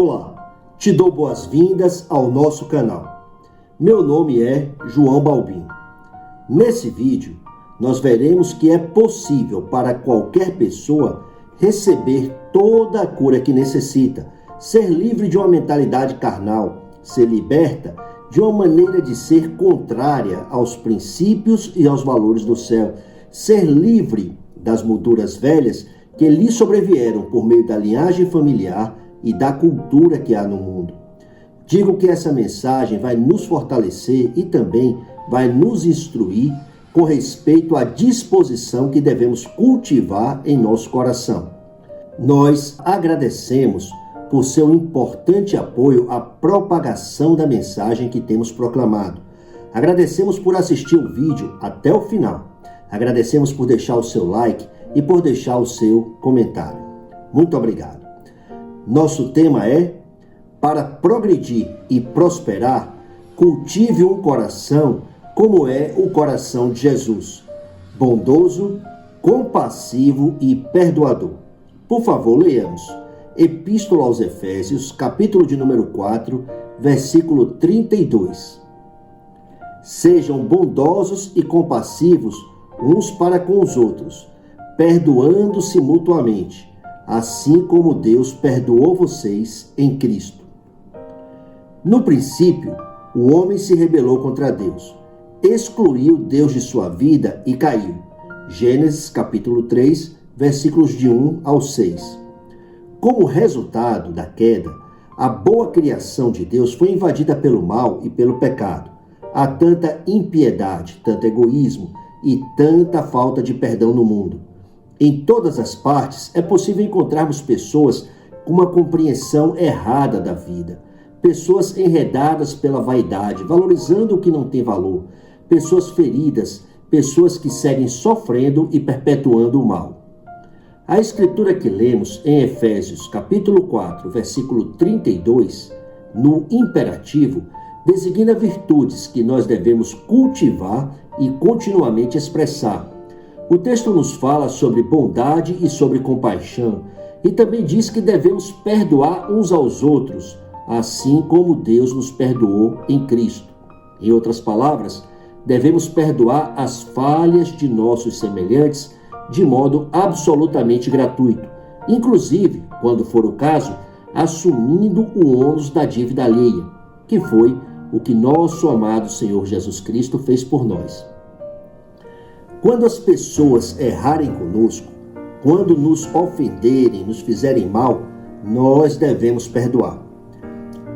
Olá, te dou boas-vindas ao nosso canal. Meu nome é João Balbino. Nesse vídeo, nós veremos que é possível para qualquer pessoa receber toda a cura que necessita, ser livre de uma mentalidade carnal, ser liberta de uma maneira de ser contrária aos princípios e aos valores do céu, ser livre das molduras velhas que lhe sobrevieram por meio da linhagem familiar e da cultura que há no mundo. Digo que essa mensagem vai nos fortalecer e também vai nos instruir com respeito à disposição que devemos cultivar em nosso coração. Nós agradecemos por seu importante apoio à propagação da mensagem que temos proclamado. Agradecemos por assistir o vídeo até o final. Agradecemos por deixar o seu like e por deixar o seu comentário. Muito obrigado. Nosso tema é: para progredir e prosperar, cultive um coração como é o coração de Jesus, bondoso, compassivo e perdoador. Por favor, leamos Epístola aos Efésios, capítulo de número 4, versículo 32. Sejam bondosos e compassivos uns para com os outros, perdoando-se mutuamente, assim como Deus perdoou vocês em Cristo. No princípio, o homem se rebelou contra Deus, excluiu Deus de sua vida e caiu. Gênesis capítulo 3, versículos de 1 ao 6. Como resultado da queda, a boa criação de Deus foi invadida pelo mal e pelo pecado. Há tanta impiedade, tanto egoísmo e tanta falta de perdão no mundo. Em todas as partes é possível encontrarmos pessoas com uma compreensão errada da vida, pessoas enredadas pela vaidade, valorizando o que não tem valor, pessoas feridas, pessoas que seguem sofrendo e perpetuando o mal. A escritura que lemos em Efésios capítulo 4, versículo 32, no imperativo, designa virtudes que nós devemos cultivar e continuamente expressar. O texto nos fala sobre bondade e sobre compaixão, e também diz que devemos perdoar uns aos outros, assim como Deus nos perdoou em Cristo. Em outras palavras, devemos perdoar as falhas de nossos semelhantes de modo absolutamente gratuito, inclusive, quando for o caso, assumindo o ônus da dívida alheia, que foi o que nosso amado Senhor Jesus Cristo fez por nós. Quando as pessoas errarem conosco, quando nos ofenderem, nos fizerem mal, nós devemos perdoar.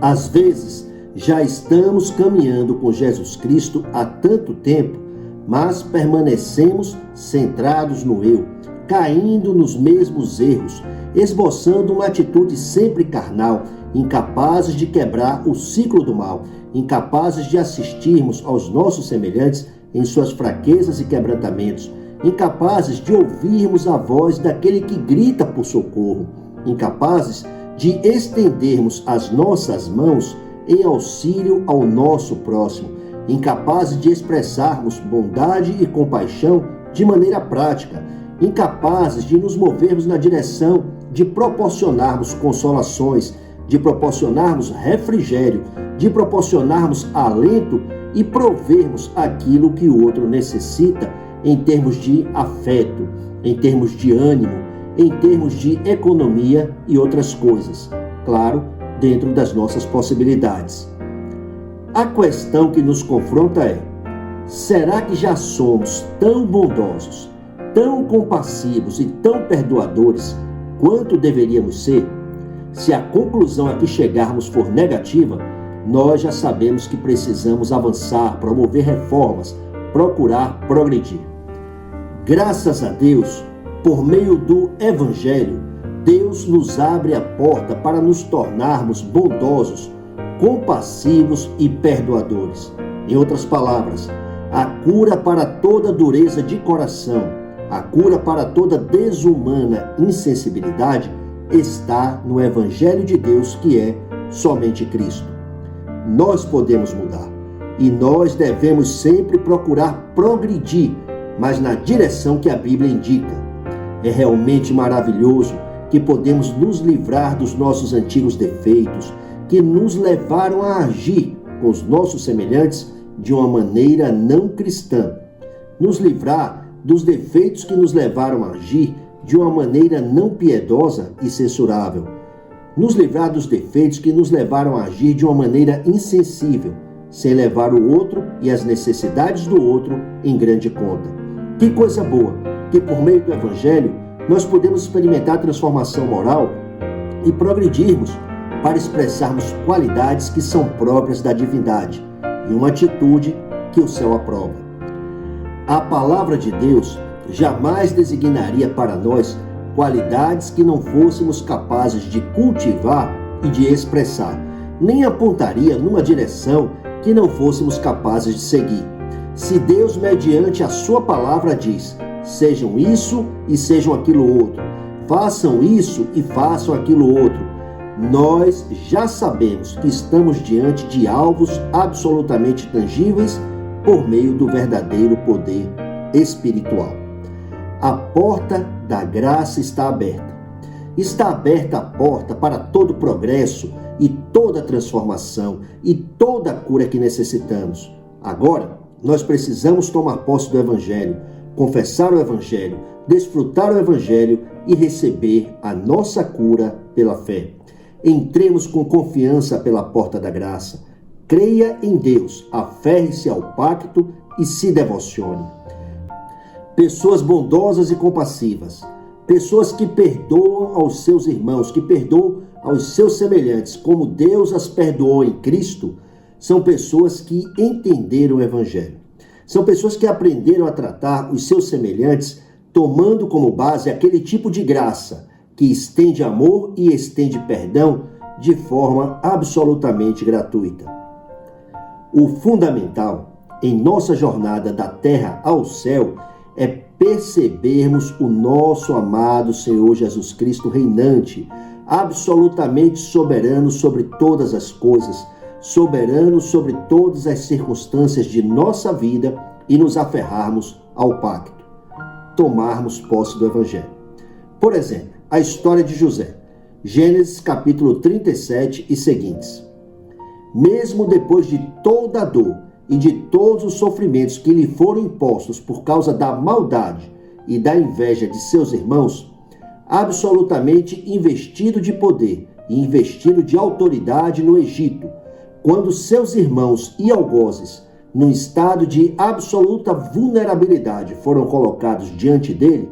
Às vezes, já estamos caminhando com Jesus Cristo há tanto tempo, mas permanecemos centrados no eu, caindo nos mesmos erros, esboçando uma atitude sempre carnal, incapazes de quebrar o ciclo do mal, incapazes de assistirmos aos nossos semelhantes em suas fraquezas e quebrantamentos, incapazes de ouvirmos a voz daquele que grita por socorro, incapazes de estendermos as nossas mãos em auxílio ao nosso próximo, incapazes de expressarmos bondade e compaixão de maneira prática, incapazes de nos movermos na direção de proporcionarmos consolações, de proporcionarmos refrigério, de proporcionarmos alento e provermos aquilo que o outro necessita em termos de afeto, em termos de ânimo, em termos de economia e outras coisas. Claro, dentro das nossas possibilidades. A questão que nos confronta é: será que já somos tão bondosos, tão compassivos e tão perdoadores quanto deveríamos ser? Se a conclusão a que chegarmos for negativa, nós já sabemos que precisamos avançar, promover reformas, procurar progredir. Graças a Deus, por meio do Evangelho, Deus nos abre a porta para nos tornarmos bondosos, compassivos e perdoadores. Em outras palavras, a cura para toda dureza de coração, a cura para toda desumana insensibilidade está no Evangelho de Deus, que é somente Cristo. Nós podemos mudar e nós devemos sempre procurar progredir, mas na direção que a Bíblia indica. É realmente maravilhoso que podemos nos livrar dos nossos antigos defeitos, que nos levaram a agir com os nossos semelhantes de uma maneira não cristã. Nos livrar dos defeitos que nos levaram a agir de uma maneira não piedosa e censurável. Nos livrar dos defeitos que nos levaram a agir de uma maneira insensível, sem levar o outro e as necessidades do outro em grande conta. Que coisa boa que por meio do Evangelho nós podemos experimentar transformação moral e progredirmos para expressarmos qualidades que são próprias da divindade e uma atitude que o céu aprova. A palavra de Deus jamais designaria para nós qualidades que não fôssemos capazes de cultivar e de expressar, nem apontaria numa direção que não fôssemos capazes de seguir. Se Deus, mediante a sua palavra, diz: sejam isso e sejam aquilo outro, façam isso e façam aquilo outro, nós já sabemos que estamos diante de alvos absolutamente tangíveis por meio do verdadeiro poder espiritual. A porta da graça está aberta. Está aberta a porta para todo progresso e toda transformação e toda cura que necessitamos. Agora, nós precisamos tomar posse do Evangelho, confessar o Evangelho, desfrutar o Evangelho e receber a nossa cura pela fé. Entremos com confiança pela porta da graça. Creia em Deus, aferre-se ao pacto e se devocione. Pessoas bondosas e compassivas, pessoas que perdoam aos seus irmãos, que perdoam aos seus semelhantes, como Deus as perdoou em Cristo, são pessoas que entenderam o Evangelho. São pessoas que aprenderam a tratar os seus semelhantes tomando como base aquele tipo de graça que estende amor e estende perdão de forma absolutamente gratuita. O fundamental em nossa jornada da terra ao céu é percebermos o nosso amado Senhor Jesus Cristo reinante, absolutamente soberano sobre todas as coisas, soberano sobre todas as circunstâncias de nossa vida e nos aferrarmos ao pacto, tomarmos posse do Evangelho. Por exemplo, a história de José, Gênesis capítulo 37 e seguintes. Mesmo depois de toda a dor e de todos os sofrimentos que lhe foram impostos por causa da maldade e da inveja de seus irmãos, absolutamente investido de poder e investido de autoridade no Egito, quando seus irmãos e algozes, num estado de absoluta vulnerabilidade, foram colocados diante dele,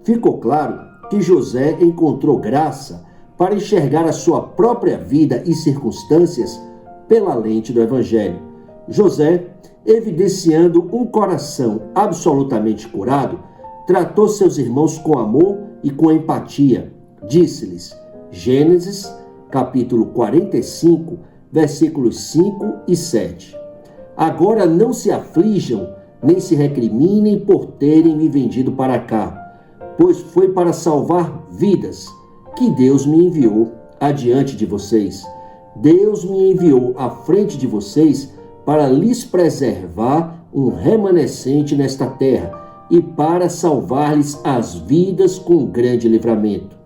ficou claro que José encontrou graça para enxergar a sua própria vida e circunstâncias pela lente do Evangelho. José, evidenciando um coração absolutamente curado, tratou seus irmãos com amor e com empatia. Disse-lhes, Gênesis, capítulo 45, versículos 5 e 7. Agora não se aflijam, nem se recriminem por terem me vendido para cá, pois foi para salvar vidas que Deus me enviou adiante de vocês. Deus me enviou à frente de vocês para lhes preservar um remanescente nesta terra e para salvar-lhes as vidas com grande livramento.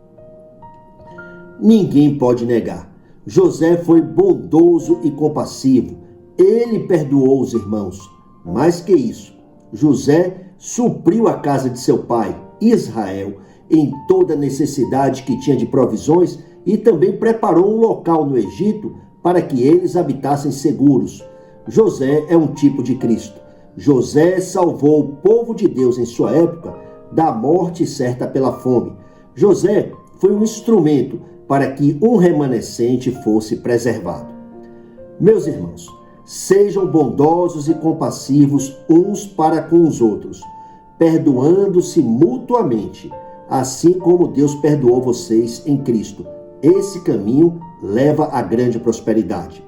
Ninguém pode negar. José foi bondoso e compassivo. Ele perdoou os irmãos. Mais que isso, José supriu a casa de seu pai, Israel, em toda necessidade que tinha de provisões e também preparou um local no Egito para que eles habitassem seguros. José é um tipo de Cristo. José salvou o povo de Deus em sua época da morte certa pela fome. José foi um instrumento para que um remanescente fosse preservado. Meus irmãos, sejam bondosos e compassivos uns para com os outros, perdoando-se mutuamente, assim como Deus perdoou vocês em Cristo. Esse caminho leva à grande prosperidade.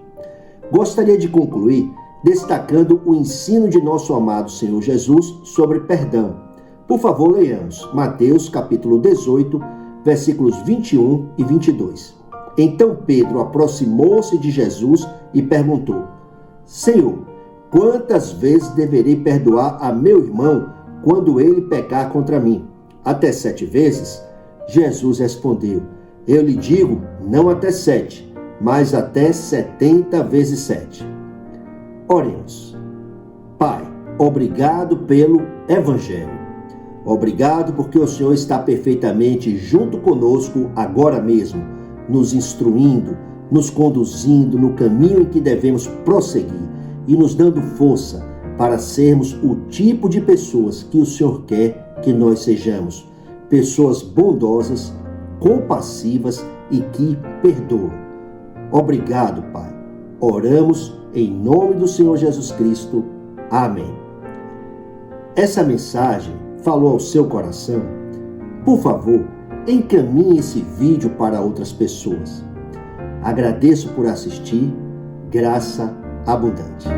Gostaria de concluir destacando o ensino de nosso amado Senhor Jesus sobre perdão. Por favor, leiamos Mateus capítulo 18, versículos 21 e 22. Então Pedro aproximou-se de Jesus e perguntou, Senhor, quantas vezes deverei perdoar a meu irmão quando ele pecar contra mim? Até 7 vezes? Jesus respondeu, Eu lhe digo, não até 7, mas até 70 vezes 7. Oremos. Pai, obrigado pelo Evangelho. Obrigado porque o Senhor está perfeitamente junto conosco agora mesmo, nos instruindo, nos conduzindo no caminho em que devemos prosseguir e nos dando força para sermos o tipo de pessoas que o Senhor quer que nós sejamos. Pessoas bondosas, compassivas e que perdoam. Obrigado, Pai. Oramos em nome do Senhor Jesus Cristo. Amém. Essa mensagem falou ao seu coração? Por favor, encaminhe esse vídeo para outras pessoas. Agradeço por assistir. Graça abundante.